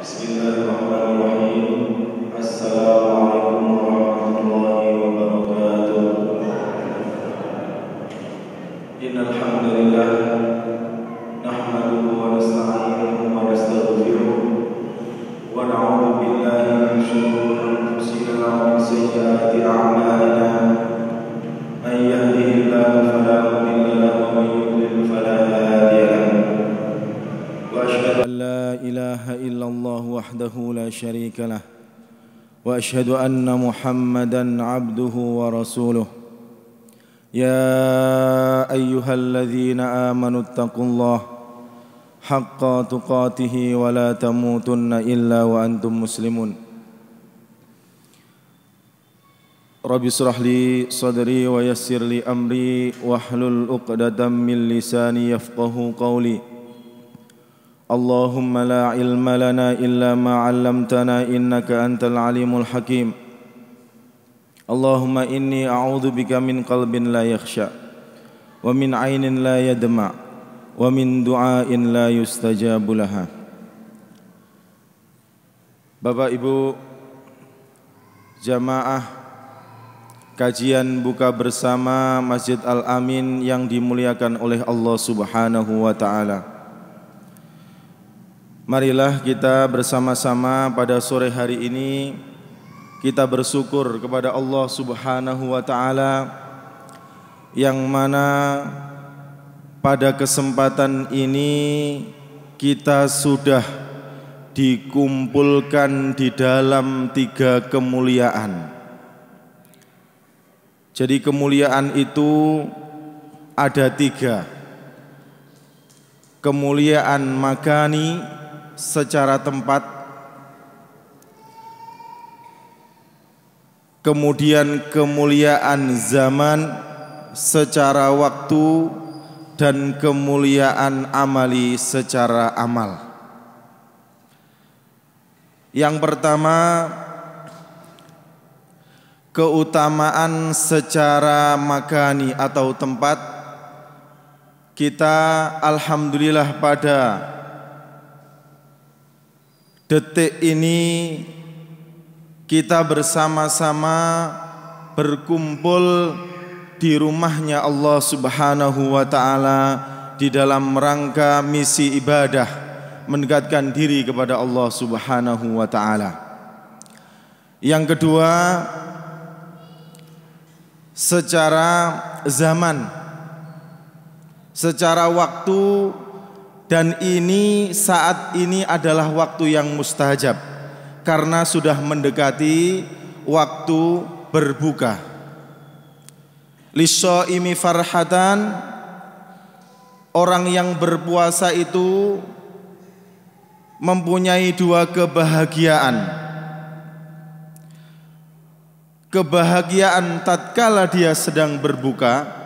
Bismillahirrahmanirrahim. Assalamualaikum warahmatullahi wabarakatuh. Innal hamdalillah nahmaduhu wa nasta'inuhu wa nastaghfiruh wa na'udzu billahi min shururi anfusina wa min sayyiati a'malina. Man yahdihillahu fala mudilla lahu wa man yudlil fala hadiya lahu. Wa asyhadu an la ilaha illallah wahdahu la syarika lah wa asyhadu anna Muhammadan abduhu wa rasuluh. Ya ayyuhalladzina amanu taqullaha haqqa tuqatih wa la tamutunna illa wa antum muslimun. Rabbi shrah li sadri wa yassir li amri wahlul 'uqdatam min lisani yafqahu qawli. Allahumma la ilma lana illa ma 'allamtana innaka antal alimul hakim. Allahumma inni a'udzu bika min qalbin la yakhsha wa min 'ainin la yadma' wa min du'ain la yustajabu laha. Bapak Ibu jamaah kajian buka bersama Masjid Al-Amin yang dimuliakan oleh Allah Subhanahu wa taala. Marilah kita bersama-sama pada sore hari ini kita bersyukur kepada Allah Subhanahu wa taala yang mana pada kesempatan ini kita sudah dikumpulkan di dalam 3 kemuliaan. Jadi kemuliaan itu ada 3. Kemuliaan makani secara tempat, kemudian kemuliaan zaman secara waktu, dan kemuliaan amali secara amal. Yang pertama, keutamaan secara makani atau tempat. Kita alhamdulillah pada detik ini kita bersama-sama berkumpul di rumahnya Allah Subhanahu wa taala di dalam rangka misi ibadah mendekatkan diri kepada Allah Subhanahu wa taala. Yang kedua, secara zaman, secara waktu, dan ini saat ini adalah waktu yang mustajab karena sudah mendekati waktu berbuka. Lishaimi farhatan, orang yang berpuasa itu mempunyai 2 kebahagiaan. Kebahagiaan tatkala dia sedang berbuka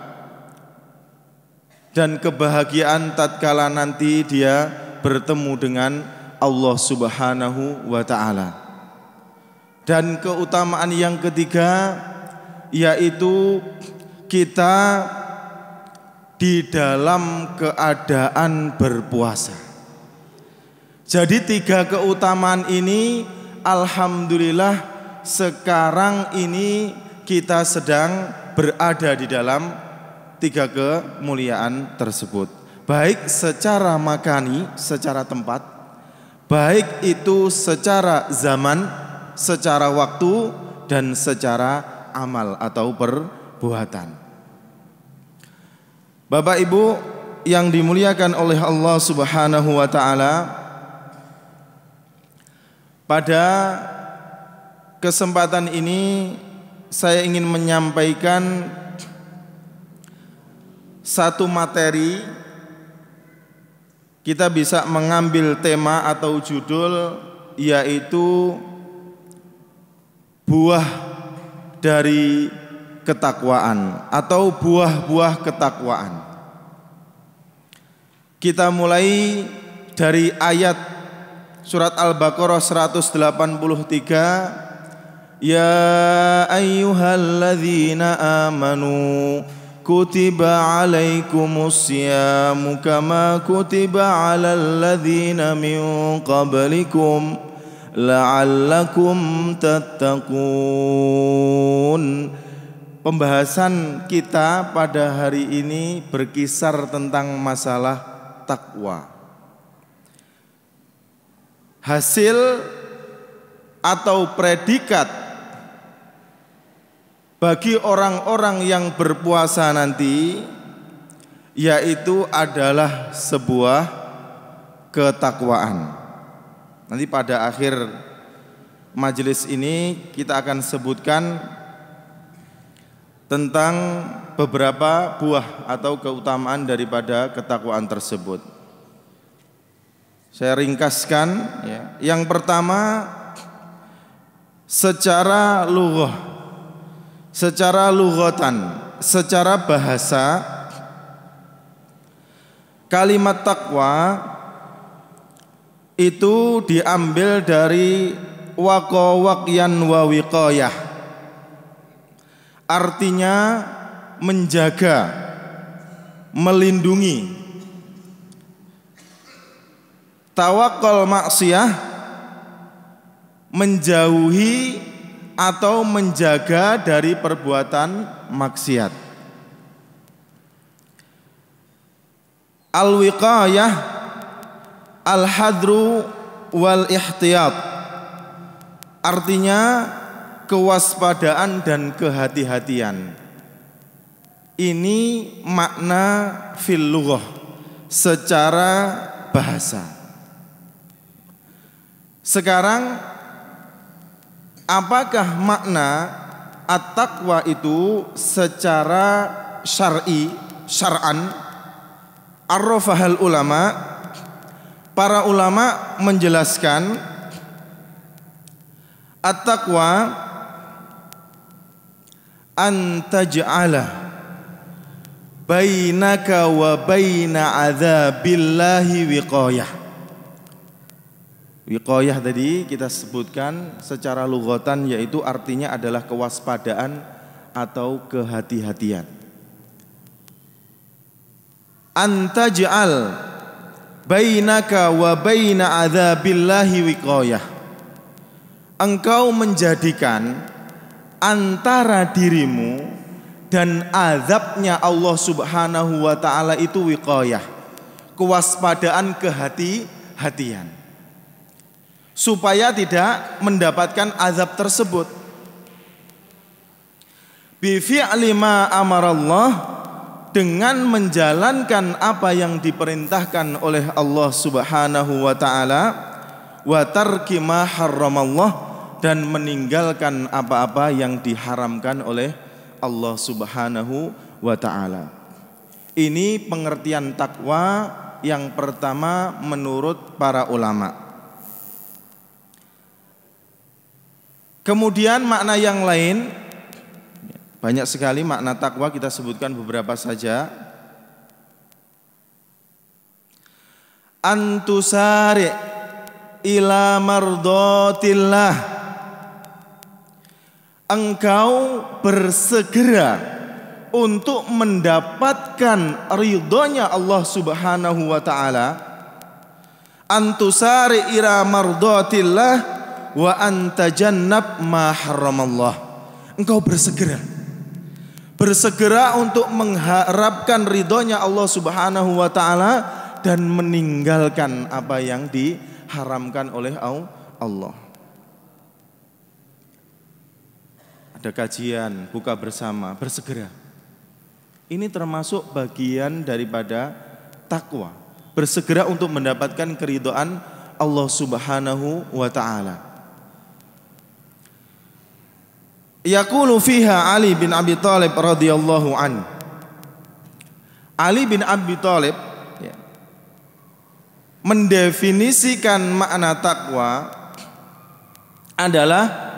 dan kebahagiaan tatkala nanti dia bertemu dengan Allah Subhanahu wa taala. Dan keutamaan yang ketiga yaitu kita di dalam keadaan berpuasa. Jadi 3 keutamaan ini alhamdulillah sekarang ini kita sedang berada di dalam 3 kemuliaan tersebut. Baik secara makani, secara tempat, baik itu secara zaman, secara waktu, dan secara amal atau perbuatan. Bapak Ibu yang dimuliakan oleh Allah Subhanahu wa taala, pada kesempatan ini saya ingin menyampaikan satu materi. Kita bisa mengambil tema atau judul yaitu buah dari ketakwaan atau buah-buah ketakwaan. Kita mulai dari ayat surat Al-Baqarah 183. Ya ayyuhalladzina amanu kutiba alaikumus siyamu kama kutiba alal ladzina min qablikum la'allakum tattaqun. Pembahasan kita pada hari ini berkisar tentang masalah takwa. Hasil atau predikat bagi orang-orang yang berpuasa nanti yaitu adalah sebuah ketakwaan. Nanti pada akhir majelis ini kita akan sebutkan tentang beberapa buah atau keutamaan daripada ketakwaan tersebut. Saya ringkaskan ya. Yang pertama, secara lughah, secara lughatan, secara bahasa, kalimat takwa itu diambil dari waqyan wa wiqayah. Artinya menjaga, melindungi. Tawakkul maksiyah, menjauhi atau menjaga dari perbuatan maksiat. Al-wiqayah, al-hadru wal ihtiyat. Artinya kewaspadaan dan kehati-hatian. Ini makna fil lughah secara bahasa. Sekarang apakah makna at-taqwa itu secara syar'i, syar'an? Arrafahal ulama, para ulama menjelaskan at-taqwa an taj'ala bainaka wa baina adzabillahi wiqayah. Wiqayah tadi kita sebutkan secara lughatan yaitu artinya adalah kewaspadaan atau kehati-hatian. An taj'al bainaka wa baina adzabillahi wiqayah. Engkau menjadikan antara dirimu dan azabnya Allah Subhanahu wa ta'ala itu wiqayah, kewaspadaan, kehati-hatian, supaya tidak mendapatkan azab tersebut. Bi fi'li ma amarallah, dengan menjalankan apa yang diperintahkan oleh Allah Subhanahu wa ta'ala, wa tarki ma harramallah, dan meninggalkan apa-apa yang diharamkan oleh Allah Subhanahu wa ta'ala. Ini pengertian takwa yang pertama menurut para ulama. Kemudian makna yang lain, banyak sekali makna takwa, kita sebutkan beberapa saja. Antusari ila mardatillah, engkau bersegera untuk mendapatkan ridhonya Allah Subhanahu wa ta'ala. Antusari ila mardatillah wa antajannab ma haramallah. Engkau bersegera untuk mengharapkan ridhonya Allah Subhanahu wa ta'ala dan meninggalkan apa yang diharamkan oleh Allah. Ada kajian, buka bersama, bersegera. Ini termasuk bagian daripada takwa. Bersegera untuk mendapatkan keridhaan Allah Subhanahu wa ta'ala. Yaqulu fiha Ali bin Abi Thalib radhiyallahu an. Ali bin Abi Thalib mendefinisikan makna takwa adalah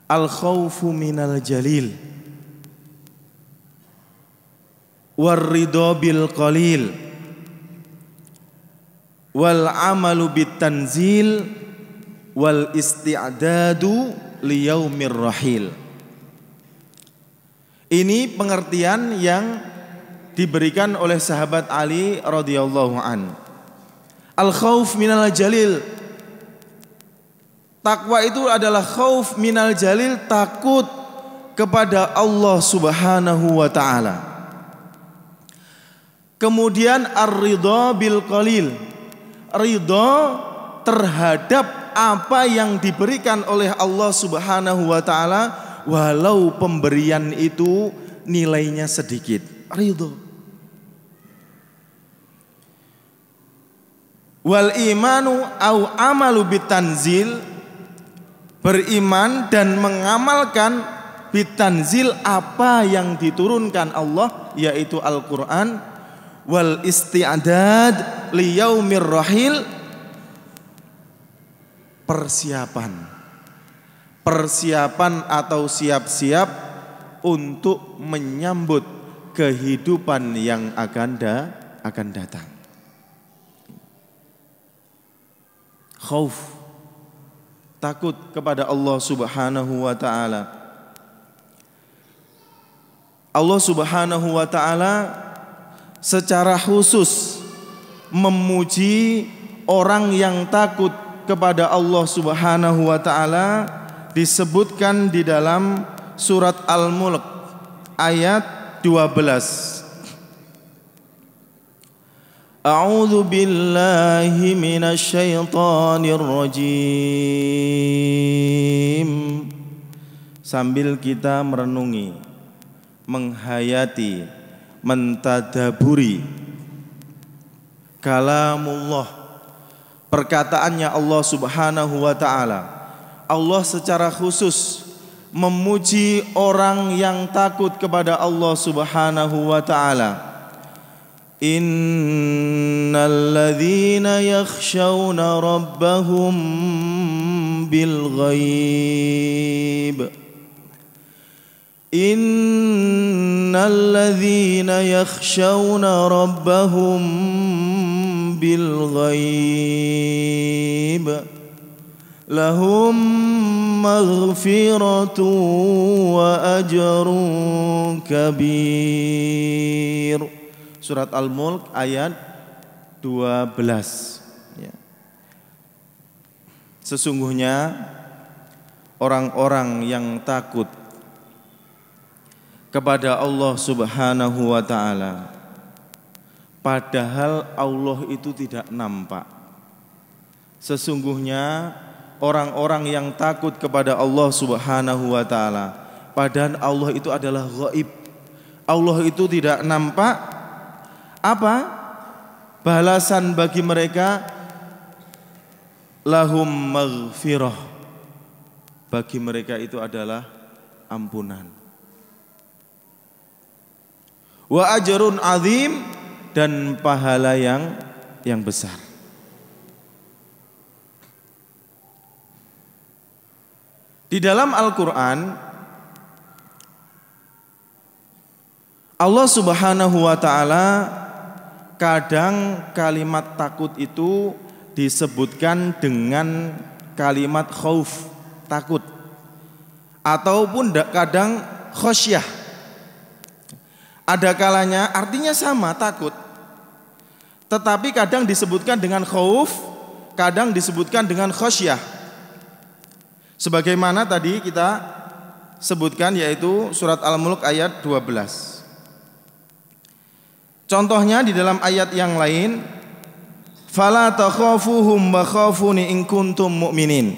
al-khawfu minal jalil war-ridha bil qalil wal amalu bit tanzil wal isti'dadu liyaumir rahil. Ini pengertian yang diberikan oleh sahabat Ali radhiyallahu an. Al-khauf minal jalil. Takwa itu adalah khauf minal jalil, takut kepada Allah Subhanahu wa taala. Kemudian ar-ridha bil qalil. Ridha terhadap apa yang diberikan oleh Allah Subhanahu wa taala walau pemberian itu nilainya sedikit. Ridha. Wal imanu au amalu bitanzil, beriman dan mengamalkan bitanzil apa yang diturunkan Allah yaitu Al-Qur'an, wal isti'dad liyaumir rahil, persiapan atau siap-siap untuk menyambut kehidupan yang akan datang. Khauf, takut kepada Allah Subhanahu wa taala. Allah Subhanahu wa taala secara khusus memuji orang yang takut kepada Allah Subhanahu wa taala, disebutkan di dalam surat Al-Mulk ayat 12. A'udzu billahi minasy syaithanir rajim. Sambil kita merenungi, menghayati, mentadaburi kalamullah, perkataannya Allah Subhanahu wa taala. Allah secara khusus memuji orang yang takut kepada Allah Subhanahu wa taala. Innal ladzina yakhshawna rabbahum bil ghaib. Innal ladzina yakhshawna rabbahum bil ghaib lahum maghfiratun wa ajrun kabir. Surat Al-Mulk ayat 12. Ya. Sesungguhnya orang-orang yang takut kepada Allah Subhanahu wa taala, padahal Allah itu tidak nampak. Sesungguhnya orang-orang yang takut kepada Allah Subhanahu wa taala, padahal Allah itu adalah ghaib. Allah itu tidak nampak. Apa balasan bagi mereka? Lahum maghfirah. Bagi mereka itu adalah ampunan. Wa ajrun azim, dan pahala yang besar. Di dalam Al-Qur'an Allah Subhanahu wa taala kadang kalimat takut itu disebutkan dengan kalimat khauf, takut, ataupun kadang khosyah. Ada kalanya artinya sama, takut, tetapi kadang disebutkan dengan khauf, kadang disebutkan dengan khosyah. Sebagaimana tadi kita sebutkan, yaitu surat Al-Mulk ayat 12. Contohnya di dalam ayat yang lain, fala takhafuhum wa khafuni in kuntum mu'minin.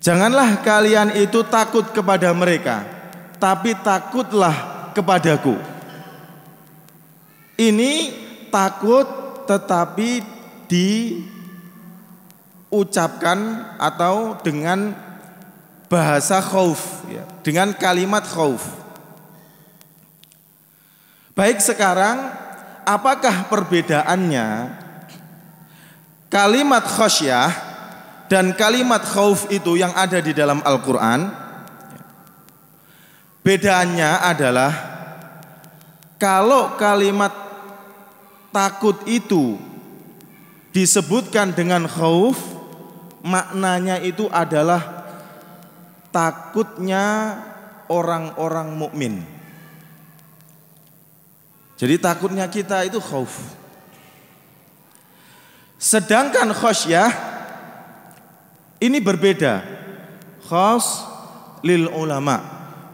Janganlah kalian itu takut kepada mereka, tapi takutlah kepadaku. Ini takut tetapi diucapkan atau dengan bahasa khauf, ya, dengan kalimat khauf. Baik, sekarang apakah perbedaannya kalimat khasyah dan kalimat khauf itu yang ada di dalam Al-Quran? Bedanya adalah kalau kalimat takut itu disebutkan dengan khauf, maknanya itu adalah takutnya orang-orang mukmin. Jadi takutnya kita itu khauf. Sedangkan khasyah ini berbeda. Khas lil ulama,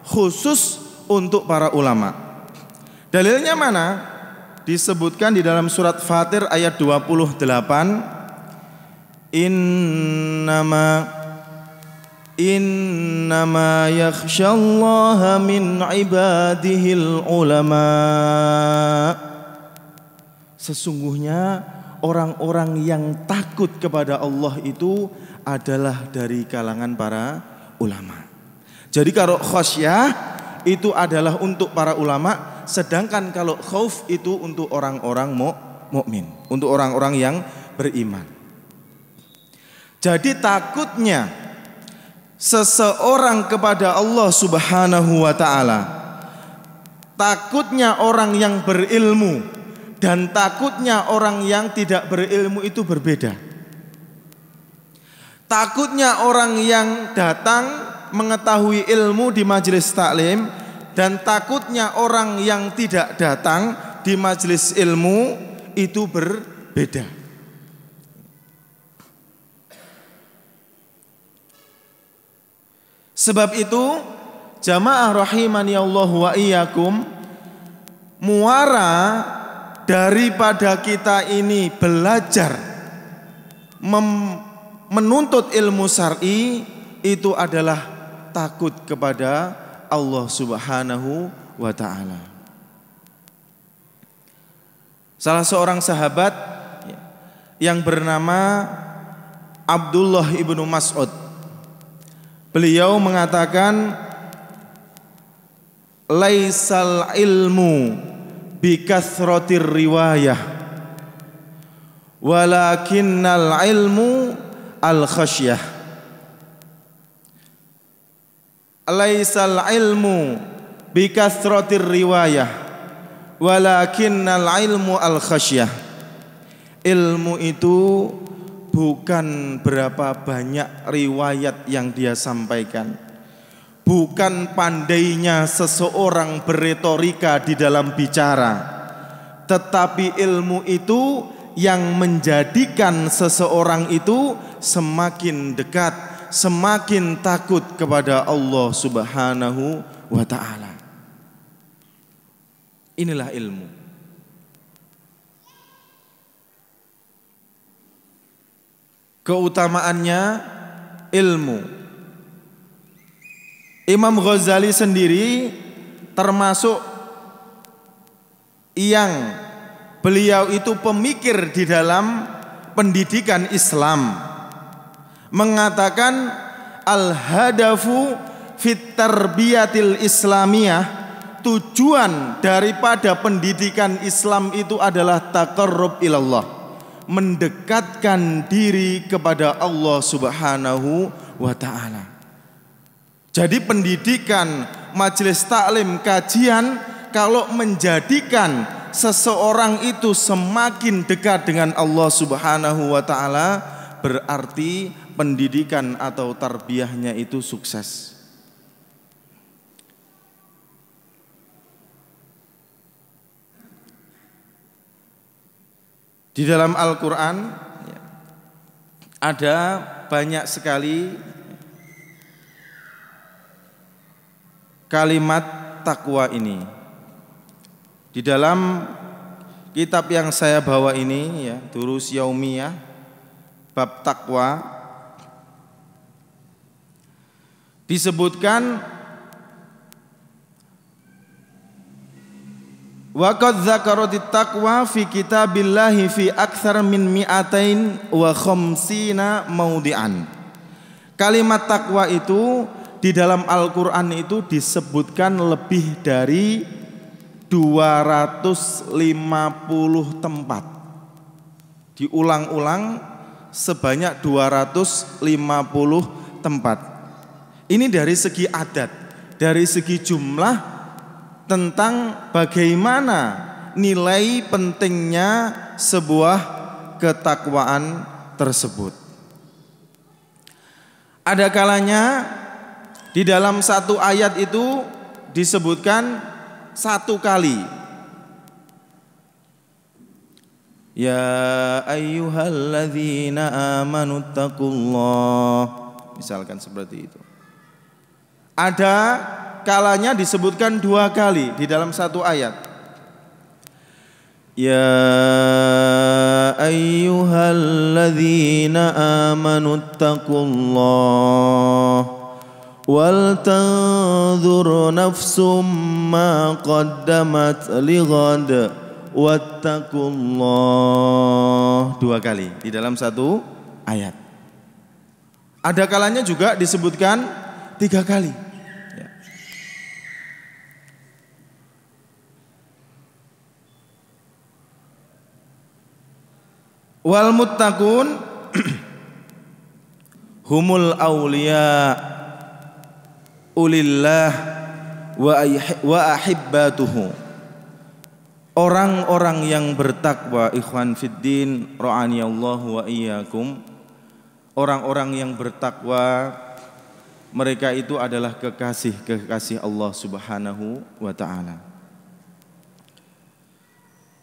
khusus untuk para ulama. Dalilnya mana? Disebutkan di dalam surat Fatir ayat 28. Innama yakhsyallaha min ibadihil ulama. Sesungguhnya orang-orang yang takut kepada Allah itu adalah dari kalangan para ulama. Jadi kalau khasyah itu adalah untuk para ulama, sedangkan kalau khauf itu untuk orang-orang mukmin, untuk orang-orang yang beriman. Jadi takutnya seseorang kepada Allah Subhanahu wa ta'ala, takutnya orang yang berilmu dan takutnya orang yang tidak berilmu itu berbeda. Takutnya orang yang datang mengetahui ilmu di majelis taklim dan takutnya orang yang tidak datang di majelis ilmu itu berbeda. Sebab itu jamaah rahimani Allah wa iyyakum, muara daripada kita ini belajar menuntut ilmu syar'i itu adalah takut kepada Allah Subhanahu wa ta'ala. Salah seorang sahabat yang bernama Abdullah ibnu Mas'ud, beliau mengatakan, laisal ilmu bikathratir riwayah walakinnal ilmu al khasyah. Laisal ilmu bikathratir riwayah walakinnal ilmu al khasyah. Ilmu itu bukan berapa banyak riwayat yang dia sampaikan, bukan pandainya seseorang berretorika di dalam bicara, tetapi ilmu itu yang menjadikan seseorang itu semakin dekat, semakin takut kepada Allah Subhanahu wa ta'ala. Inilah ilmu. Keutamaannya ilmu. Imam Ghazali sendiri termasuk yang beliau itu pemikir di dalam pendidikan Islam, mengatakan al-hadafu fit tarbiyatil islamiyah, tujuan daripada pendidikan Islam itu adalah taqarrub ilallah, mendekatkan diri kepada Allah Subhanahu wa ta'ala. Jadi pendidikan, majelis taklim, kajian, kalau menjadikan seseorang itu semakin dekat dengan Allah Subhanahu wa ta'ala, berarti pendidikan atau tarbiyahnya itu sukses. Di dalam Al-Quran ada banyak sekali kalimat takwa ini. Di dalam kitab yang saya bawa ini ya, Durus Yaumiyah bab takwa, disebutkan wa qad dzakaratit taqwa fi kitabillahi fi aktsar min mi'atain wa khamsina maudi'an. Kalimat takwa itu di dalam Al-Qur'an itu disebutkan lebih dari 250 tempat. Diulang-ulang sebanyak 250 tempat. Ini dari segi adat, dari segi jumlah, tentang bagaimana nilai pentingnya sebuah ketakwaan tersebut. Ada kalanya di dalam satu ayat itu disebutkan satu kali Ya ayyuhalladzina amanu taqullah. Misalkan seperti itu. Ada kalanya disebutkan 2 kali di dalam satu ayat. Ya ayyuhalladzina amanu taqullah wal tanzur nafsum ma qaddamat lighad wattaqullah. 2 kali di dalam satu ayat. Ada kalanya juga disebutkan 3 kali. Ya. Wal muttaqun humul awliya ulillah wa ahibbatuhu. Orang-orang yang bertakwa, ikhwan fiddin ra'aniyallahu wa iyyakum. Orang-orang yang bertakwa, mereka itu adalah kekasih-kekasih Allah Subhanahu wa ta'ala.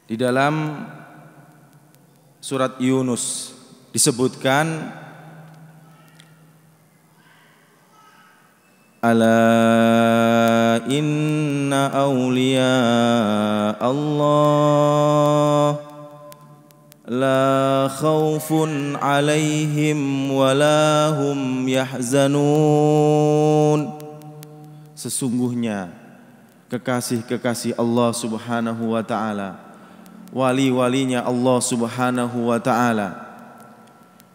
Di dalam surat Yunus disebutkan, ala inna awliya Allah la khawfun alaihim wa la hum yahzanun. Sesungguhnya kekasih-kekasih Allah Subhanahu wa ta'ala, wali-walinya Allah Subhanahu wa ta'ala,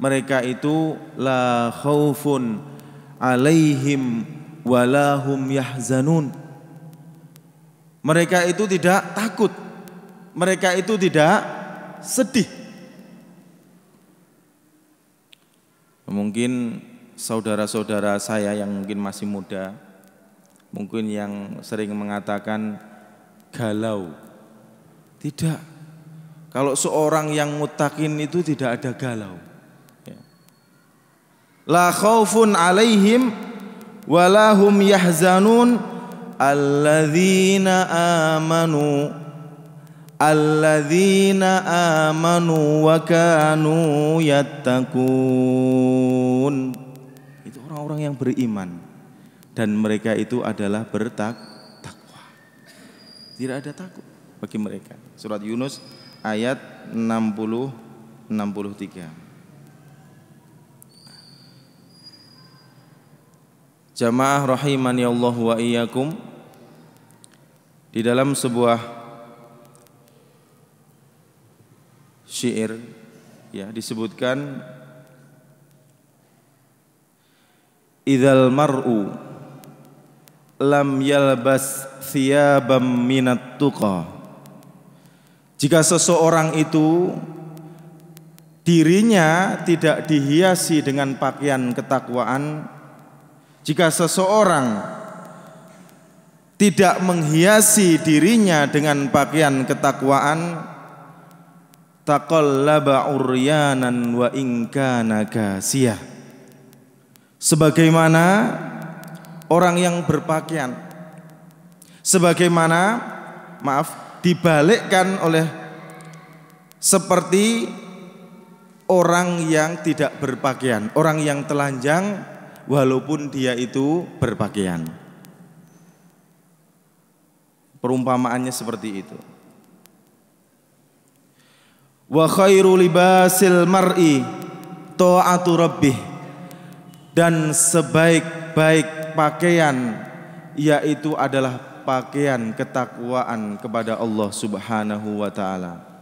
mereka itu la khawfun alaihim wa la hum yahzanun. Mereka itu tidak takut, mereka itu tidak sedih. Mungkin saudara-saudara saya yang mungkin masih muda, mungkin yang sering mengatakan galau. Tidak. Kalau seorang yang muttaqin itu tidak ada galau. Ya. La khaufun alaihim wa la hum yahzanun alladzina amanu wa kanu yattaqun. Itu orang-orang yang beriman dan mereka itu adalah bertakwa. Tidak ada takut bagi mereka. Surat Yunus ayat 60-63. Jamaah rahimani Allah wa iyyakum. Di dalam sebuah syair ya disebutkan, idzal mar'u lam yalbas thiyabam minat tuqa. Jika seseorang itu dirinya tidak dihiasi dengan pakaian ketakwaan, jika seseorang tidak menghiasi dirinya dengan pakaian ketakwaan, taqallaba uryanan wa in kana kasiyah. Sebagaimana orang yang berpakaian, sebagaimana dibalikkan oleh seperti orang yang tidak berpakaian, orang yang telanjang walaupun dia itu berpakaian. Perumpamaannya seperti itu. Wa khairu libasil mar'i ta'atu rabbih. Dan sebaik-baik pakaian yaitu adalah pakaian ketakwaan kepada Allah Subhanahu wa ta'ala.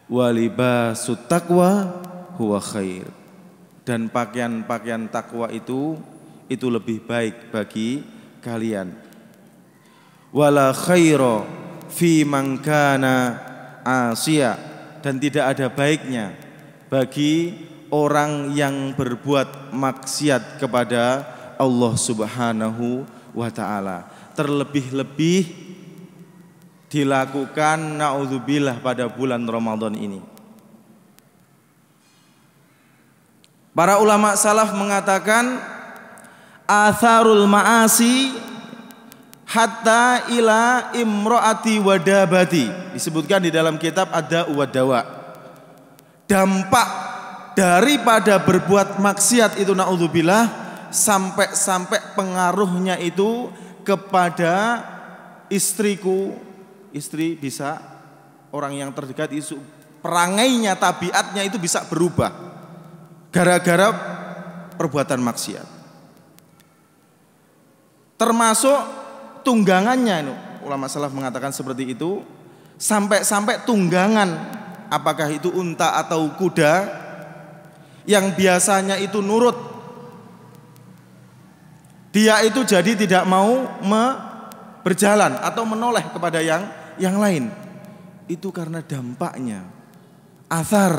Wa libasut taqwa huwa khair. Dan pakaian-pakaian takwa itu lebih baik bagi kalian. Wala khaira fi man kana asya. Dan tidak ada baiknya bagi orang yang berbuat maksiat kepada Allah Subhanahu wa ta'ala. Terlebih-lebih dilakukan naudzubillah pada bulan Ramadan ini. Para ulama salaf mengatakan atharul ma'asi, hatta ila imro'ati wadabati. Disebutkan di dalam kitab ada wadawa. Dampak daripada berbuat maksiat itu naudzubillah sampai pengaruhnya itu kepada istriku. Istri bisa, orang yang terdekat itu perangainya, tabiatnya itu bisa berubah gara-gara perbuatan maksiat. Termasuk tunggangannya, ulama salaf mengatakan seperti itu, sampai tunggangan, apakah itu unta atau kuda yang biasanya itu nurut, dia itu jadi tidak mau berjalan atau menoleh kepada yang lain. Itu karena dampaknya, athar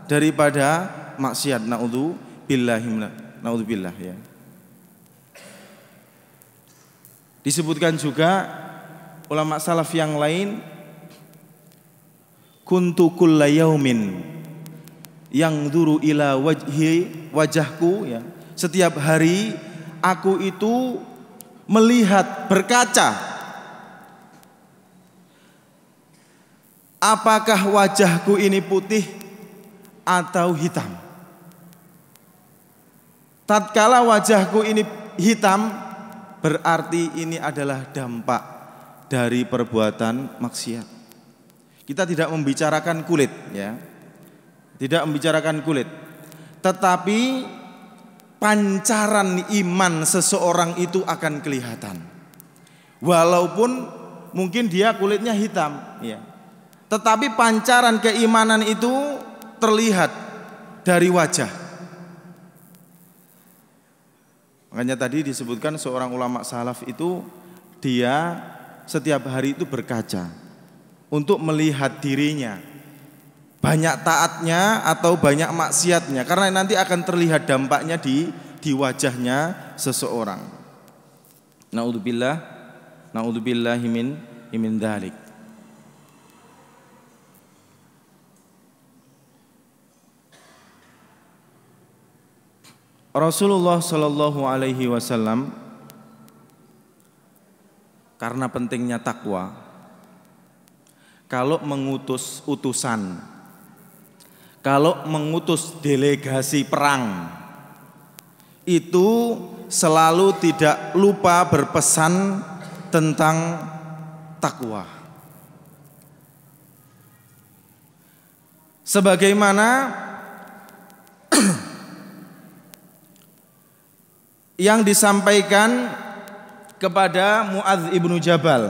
daripada maksiat. Naudzubillah ya. Disebutkan juga ulama salaf yang lain, kuntu kulla yaumin yanzuru ila wajahku ya. Setiap hari aku itu melihat, berkaca, apakah wajahku ini putih atau hitam. Tatkala wajahku ini hitam, berarti ini adalah dampak dari perbuatan maksiat. Kita tidak membicarakan kulit ya. Tidak membicarakan kulit. Tetapi pancaran iman seseorang itu akan kelihatan. Walaupun mungkin dia kulitnya hitam ya. Tetapi pancaran keimanan itu terlihat dari wajah. Makanya tadi disebutkan seorang ulama salaf itu dia setiap hari itu berkaca untuk melihat dirinya, banyak taatnya atau banyak maksiatnya, karena nanti akan terlihat dampaknya di wajahnya seseorang. Naudzubillahi min dzalik. Rasulullah Shallallahu Alaihi Wasallam karena pentingnya takwa, kalau mengutus utusan, kalau mengutus delegasi perang, itu selalu tidak lupa berpesan tentang takwa. Sebagaimana yang disampaikan kepada Muadz ibnu Jabal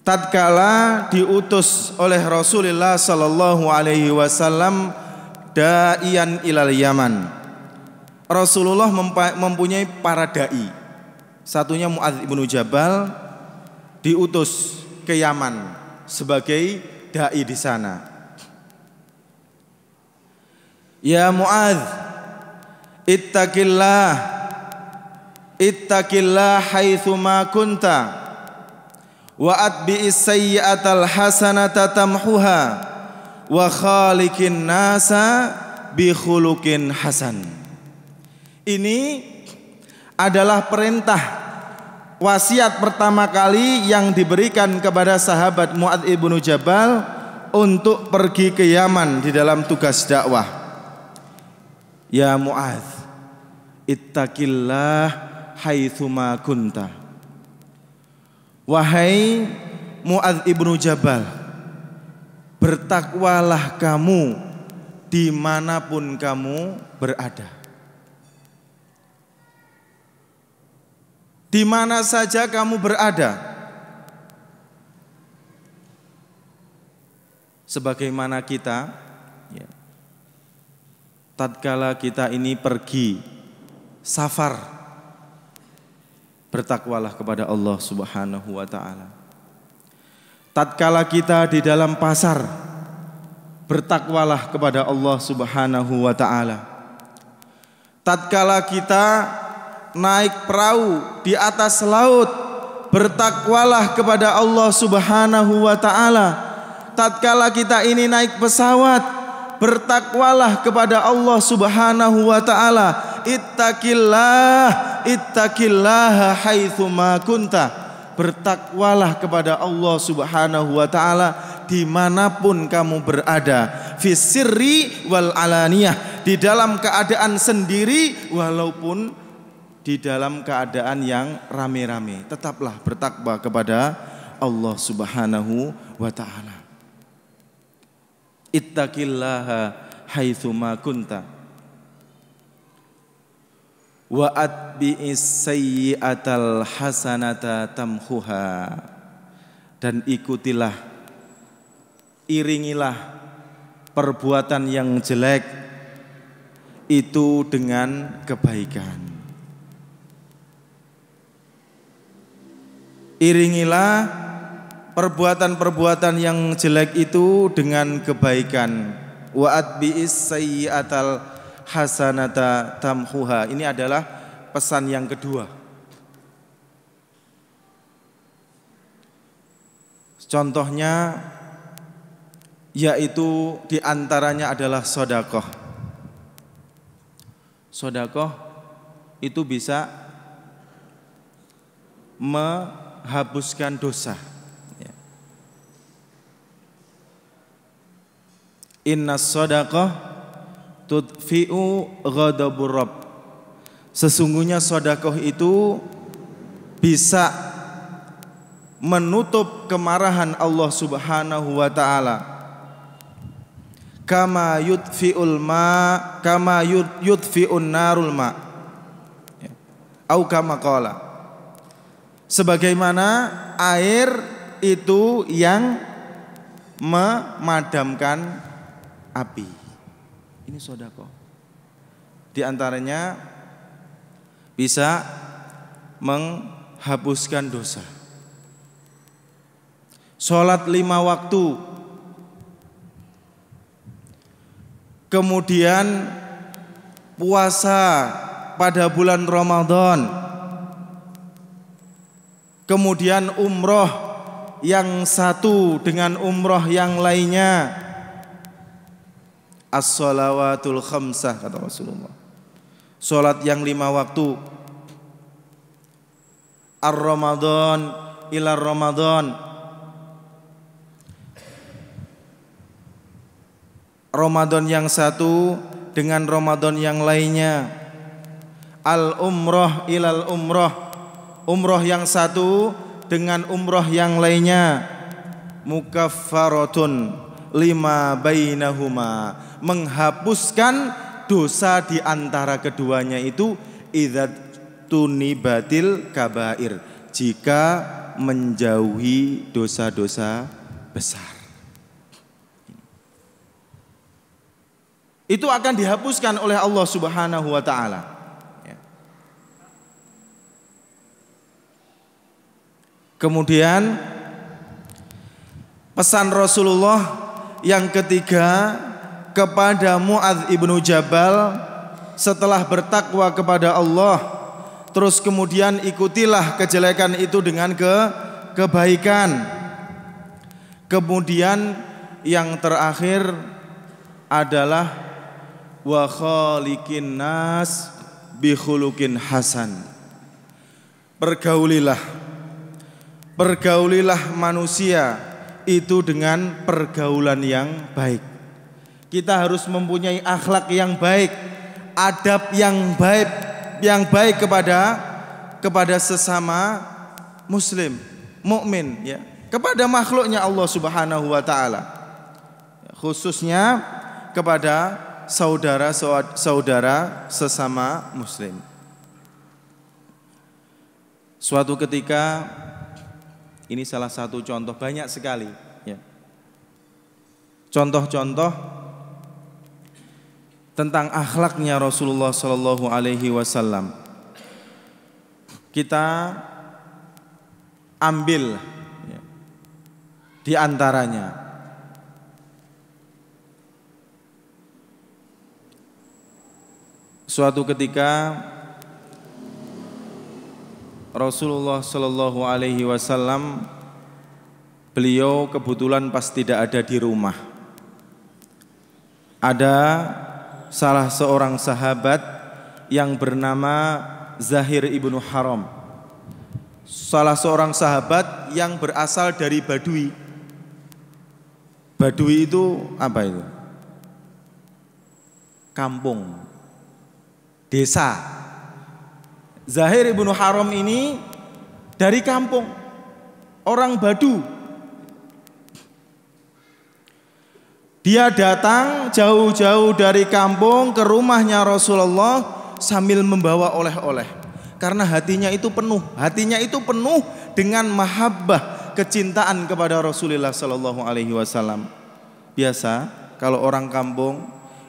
tatkala diutus oleh Rasulullah sallallahu alaihi wasallam da'iyan ilal Yaman. Rasulullah mempunyai para dai. Satunya Muadz ibnu Jabal diutus ke Yaman sebagai dai di sana. Ya Muadz, ittaqillah haitsu ma kunta wa atbi'is sayyi'atal hasanata tamhuha wa khaliqin nasa bi khuluqin hasan. Ini adalah perintah wasiat pertama kali yang diberikan kepada sahabat Muadz ibnu Jabal untuk pergi ke Yaman di dalam tugas dakwah. Ya Muadz, ittaqillah haitsu ma kunta. Wahai Muadz ibnu Jabal, bertakwalah kamu dimanapun kamu berada. Di mana saja kamu berada. Sebagaimana kita ya, tatkala kita ini pergi safar, bertakwalah kepada Allah Subhanahu wa taala. Tatkala kita di dalam pasar, bertakwalah kepada Allah Subhanahu wa taala. Tatkala kita naik perahu di atas laut, bertakwalah kepada Allah Subhanahu wa taala. Tatkala kita ini naik pesawat, bertakwalah kepada Allah Subhanahu wa taala. Ittaqillah ittaqillaha haitsu ma kunta, bertakwalah kepada Allah Subhanahu wa taala dimanapun kamu berada, fis sirri wal alaniyah, di dalam keadaan sendiri walaupun di dalam keadaan yang rame-rame, tetaplah bertakwa kepada Allah Subhanahu wa taala. Ittaqillaha haitsu ma kunta wa atbi'is sayyi'atal hasanata tamhuha, dan ikutilah, iringilah perbuatan yang jelek itu dengan kebaikan. Iringilah perbuatan-perbuatan yang jelek itu dengan kebaikan. Wa atbi'is sayyi'atal hasanata tamhuha. Ini adalah pesan yang kedua. Contohnya yaitu diantaranya adalah sedekah. Sedekah itu bisa menghapuskan dosa. Inna shadaqah tudfi'u ghadabur rabb. Sesungguhnya sedekah itu bisa menutup kemarahan Allah Subhanahu wa taala. Kama yudfi'ul ma, kama yudfi'un narul ma. Au kama qala. Sebagaimana air itu yang memadamkan api. Ini sedekah. Di antaranya bisa menghapuskan dosa. Sholat 5 waktu. Kemudian puasa pada bulan Ramadan. Kemudian umroh yang satu dengan umroh yang lainnya. As-shalawatul khamsah, kata Rasulullah. Salat yang 5 waktu. Ar-Ramadan ila Ramadan. Ramadan yang satu dengan Ramadan yang lainnya. Al-umrah ilal umrah. Umrah yang satu dengan umrah yang lainnya. Mukaffaratun lima bainahuma, menghapuskan dosa di antara keduanya itu idza tunibatil kabair, jika menjauhi dosa-dosa besar. Itu akan dihapuskan oleh Allah Subhanahu wa taala. Kemudian pesan Rasulullah yang ketiga kepada Mu'adz ibnu Jabal, setelah bertakwa kepada Allah, terus kemudian ikutilah kejelekan itu dengan kebaikan. Kemudian yang terakhir adalah wa khaliqin nas bi khuluqin hasan. Pergaulilah manusia itu dengan pergaulan yang baik. Kita harus mempunyai akhlak yang baik, adab yang baik kepada sesama muslim, mukmin, ya, kepada makhluknya Allah Subhanahu wa taala. Khususnya kepada saudara-saudara sesama muslim. Suatu ketika, ini salah satu contoh, banyak sekali, ya, contoh-contoh tentang akhlaknya Rasulullah Sallallahu Alaihi Wasallam. Kita ambil, ya, di antaranya. Suatu ketika Rasulullah Sallallahu Alaihi Wasallam, beliau kebetulan pas tidak ada di rumah. Ada salah seorang sahabat yang bernama Zahir ibnu Haram, salah seorang sahabat yang berasal dari Badui. Badui itu apa itu? Kampung, desa. Zahir ibnu Haram ini dari kampung, orang Badu. Dia datang jauh-jauh dari kampung ke rumahnya Rasulullah sambil membawa oleh-oleh. Karena hatinya itu penuh dengan mahabbah, kecintaan kepada Rasulullah sallallahu alaihi wasallam. Biasa kalau orang kampung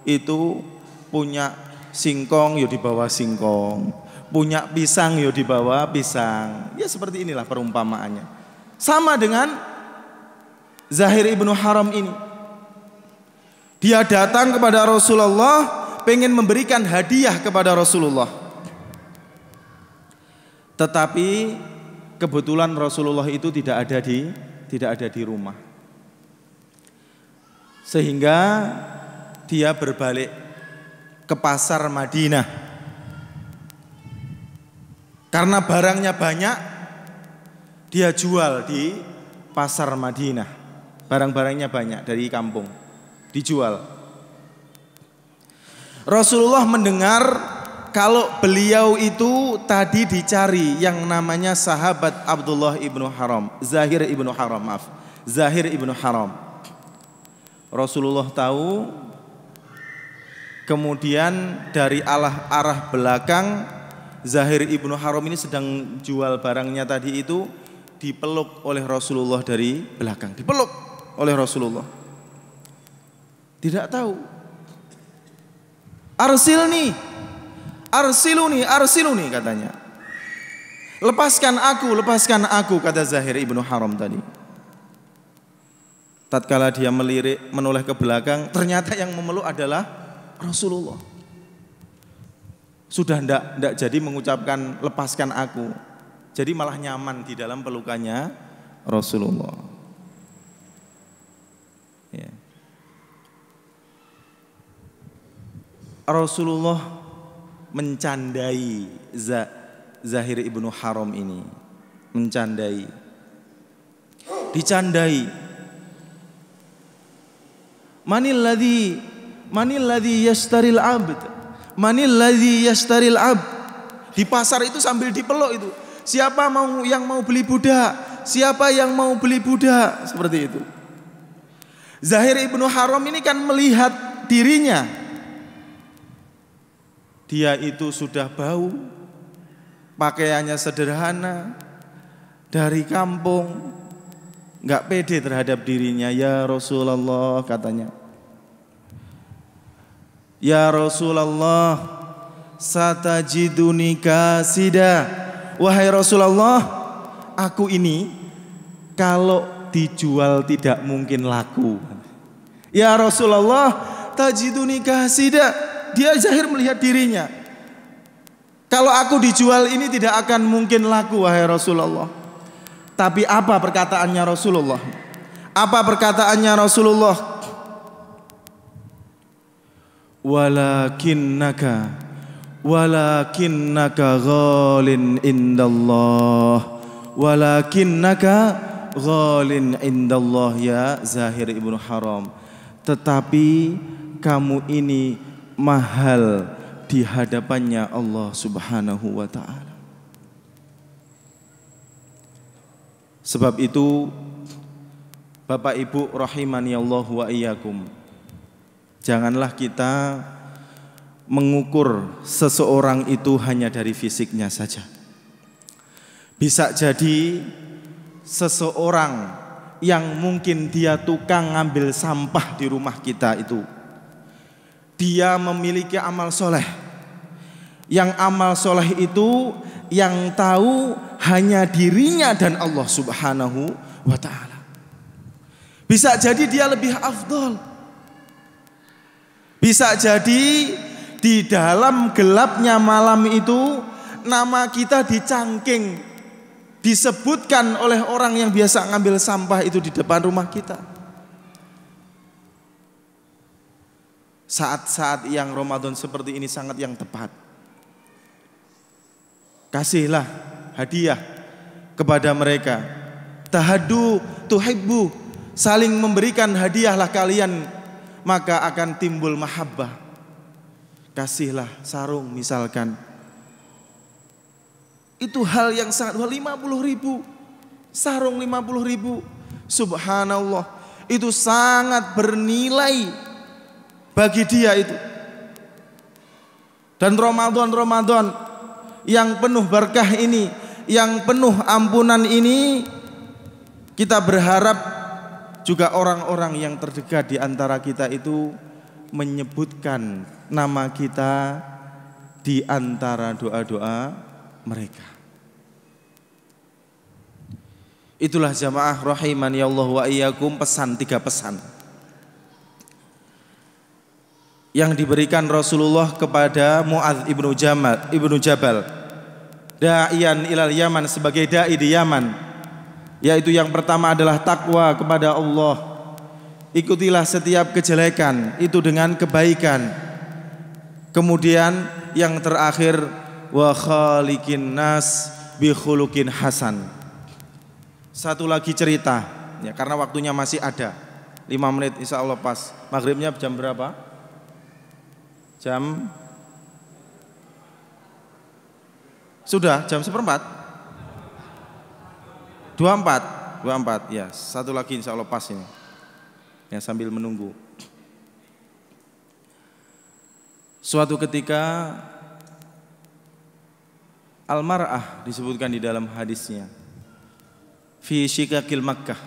itu punya singkong ya dibawa singkong, punya pisang ya dibawa pisang. Ya seperti inilah perumpamaannya. Sama dengan Zahir ibnu Haram ini. Dia datang kepada Rasulullah, pengen memberikan hadiah kepada Rasulullah. Tetapi kebetulan Rasulullah itu tidak ada di rumah. Sehingga dia berbalik ke pasar Madinah. Karena barangnya banyak, dia jual di pasar Madinah. Barang-barangnya banyak dari kampung, dijual. Rasulullah mendengar kalau beliau itu tadi dicari yang namanya sahabat Abdullah ibnu Haram, Zahir ibnu Haram. Rasulullah tahu, kemudian dari arah belakang Zahir ibnu Haram ini sedang jual barangnya tadi itu, dipeluk oleh Rasulullah dari belakang, dipeluk oleh Rasulullah. Tidak tahu. Arsiluni katanya. Lepaskan aku kata Zahir ibnu Haram tadi. Tatkala dia melirik menoleh ke belakang, ternyata yang memeluk adalah Rasulullah. Sudah ndak jadi mengucapkan lepaskan aku. Jadi malah nyaman di dalam pelukannya Rasulullah. Ya. Rasulullah mencandai Zahir ibnu Haram ini, dicandai. Manil ladzi yashtaril abd, di pasar itu sambil dipeluk itu. Siapa yang mau beli budak? Siapa yang mau beli budak? Seperti itu. Zahir ibnu Haram ini kan melihat dirinya. Dia itu sudah bau, pakaiannya sederhana, dari kampung, gak pede terhadap dirinya. Ya Rasulullah katanya, ya Rasulullah, satajiduni kasida. Wahai Rasulullah, aku ini kalau dijual tidak mungkin laku. Ya Rasulullah, tajiduni kasida. Dia Zahir melihat dirinya, kalau aku dijual ini tidak akan mungkin laku wahai Rasulullah. Tapi apa perkataannya Rasulullah? Walakinnaka ghalin indallah ya Zahir ibnu Haram. Tetapi kamu ini mahal di hadapannya Allah Subhanahu wa ta'ala. Sebab itu Bapak Ibu rahimani Allah wa iyyakum, janganlah kita mengukur seseorang itu hanya dari fisiknya saja. Bisa jadi seseorang yang mungkin dia tukang ngambil sampah di rumah kita itu, dia memiliki amal soleh. Yang amal soleh itu yang tahu hanya dirinya dan Allah Subhanahu wa ta'ala. Bisa jadi dia lebih afdol. Bisa jadi di dalam gelapnya malam itu nama kita dicangking, disebutkan oleh orang yang biasa ngambil sampah itu di depan rumah kita. Saat-saat yang Ramadan seperti ini sangat yang tepat. Kasihlah hadiah kepada mereka. Tahaddu tuhibbu, saling memberikan hadiahlah kalian, maka akan timbul mahabbah. Kasihlah sarung misalkan. Itu hal yang sangat 50.000. Sarung 50.000. Subhanallah. Itu sangat bernilai bagi dia itu. Dan Ramadan yang penuh berkah ini, yang penuh ampunan ini, kita berharap juga orang-orang yang terdekat di antara kita itu menyebutkan nama kita di antara doa-doa mereka. Itulah jamaah rahimani Allah wa iyyakum, pesan 3 pesan yang diberikan Rasulullah kepada Mu'adz ibnu Jabal, da'iyan ilal Yaman, sebagai dai di Yaman, yaitu yang pertama adalah takwa kepada Allah. Ikutilah setiap kejelekan itu dengan kebaikan. Kemudian yang terakhir, wa khaliqin nas bi khuluqin hasan. Satu lagi cerita ya, karena waktunya masih ada 5 menit, insya Allah pas. Maghribnya jam berapa? Jam sudah jam 1:04 24 ya, satu lagi insya Allah pas ini ya, sambil menunggu. Suatu ketika al-mar'ah disebutkan di dalam hadisnya fi syikakil Makkah.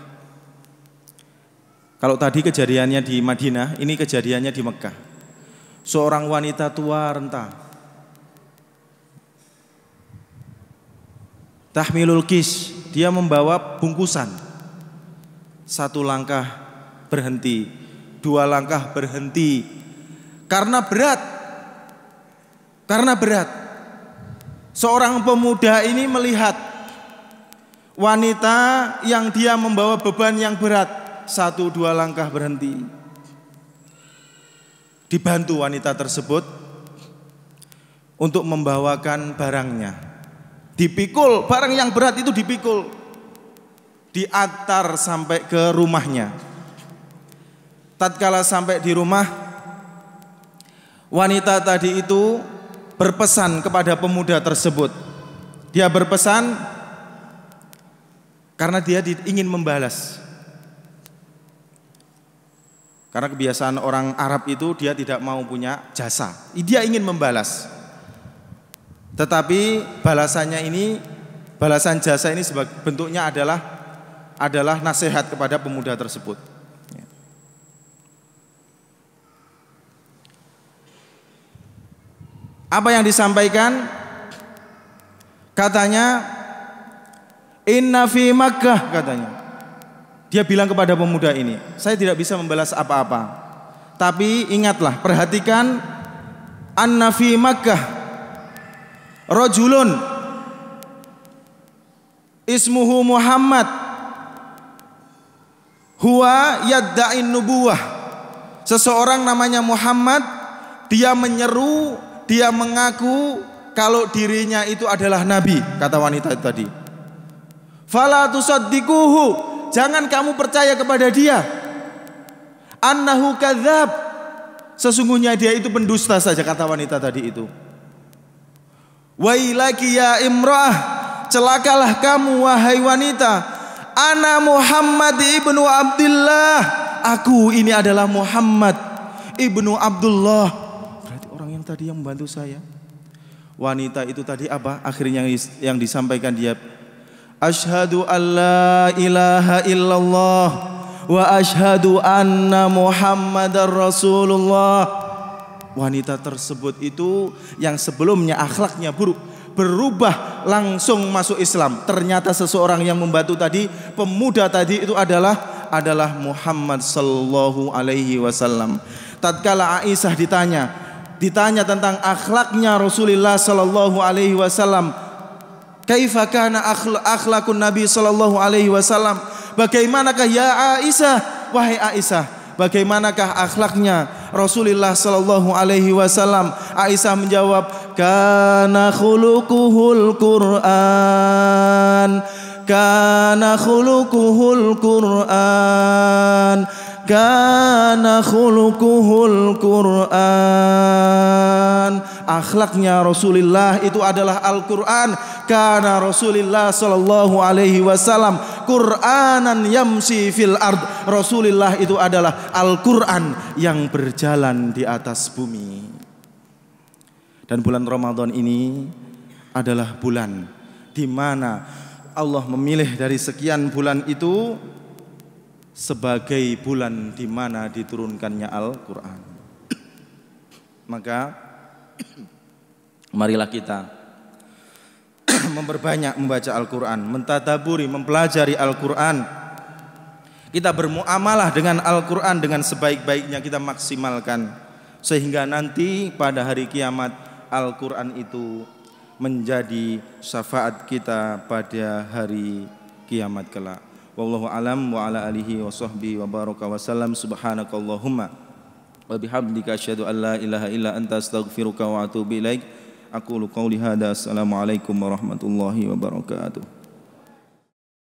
Kalau tadi kejadiannya di Madinah, ini kejadiannya di Mekah. Seorang wanita tua renta, tahmilul kis, dia membawa bungkusan. 1 langkah berhenti, 2 langkah berhenti, karena berat. Seorang pemuda ini melihat wanita yang dia membawa beban yang berat, 1-2 langkah berhenti. Dibantu wanita tersebut untuk membawakan barangnya. Dipikul, barang yang berat itu dipikul, diantar sampai ke rumahnya. Tatkala sampai di rumah, wanita tadi itu berpesan kepada pemuda tersebut. Dia berpesan karena dia ingin membalas. Karena kebiasaan orang Arab itu dia tidak mau punya jasa, dia ingin membalas. Tetapi balasannya ini, balasan jasa ini sebagai bentuknya adalah nasihat kepada pemuda tersebut. Apa yang disampaikan? Katanya, inna fi Makkah, katanya. Dia bilang kepada pemuda ini, saya tidak bisa membalas apa-apa, tapi ingatlah, perhatikan, anna fi Makkah rajulun ismuhu Muhammad huwa yadda'in nubuwah. Seseorang namanya Muhammad, dia menyeru, dia mengaku kalau dirinya itu adalah nabi, kata wanita tadi. Fala tusaddiquhu, jangan kamu percaya kepada dia. Annahu kadzab, sesungguhnya dia itu pendusta saja, kata wanita tadi itu. Wailaki ya imra'ah, celakalah kamu wahai wanita. Ana Muhammad ibnu Abdullah, aku ini adalah Muhammad ibnu Abdullah. Berarti orang yang tadi yang membantu saya. Wanita itu tadi apa? Akhirnya yang disampaikan dia, asyhadu alla ilaha illallah wa asyhadu anna Muhammadar Rasulullah. Wanita tersebut itu yang sebelumnya akhlaknya buruk, berubah langsung masuk Islam. Ternyata seseorang yang membantu tadi, pemuda tadi itu adalah Muhammad sallallahu alaihi wasallam. Tatkala Aisyah ditanya tentang akhlaknya Rasulullah sallallahu alaihi wasallam, kaifa kana akhlakun Nabi sallallahu alaihi wasallam? Bagaimanakah ya Aisyah, wahai Aisyah, bagaimanakah akhlaknya Rasulullah sallallahu alaihi wasallam? Aisyah menjawab, kana khuluquhul Qur'an, kana khuluquhul Qur'an, kana khuluquhul Qur'an. Akhlaknya Rasulullah itu adalah Al-Qur'an. Kana Rasulullah sallallahu alaihi wasallam Qur'anan yamsi fil ard. Rasulullah itu adalah Al-Qur'an yang berjalan di atas bumi. Dan bulan Ramadan ini adalah bulan di mana Allah memilih dari sekian bulan itu sebagai bulan di mana diturunkannya Al-Qur'an. Maka marilah kita memperbanyak membaca Al-Quran, mentadaburi, mempelajari Al-Quran. Kita bermuamalah dengan Al-Quran dengan sebaik-baiknya, kita maksimalkan sehingga nanti pada hari kiamat Al-Quran itu menjadi syafaat kita pada hari kiamat kelak. Wallahu alam wa ala alihi wa sahbihi wa baraka wa sallam. Subhanakallahumma wa bihamdika asyhadu an la ilaha illa anta astaghfiruka wa atubu ilaik. Aqulu qawli hadza. Assalamualaikum warahmatullahi wabarakatuh.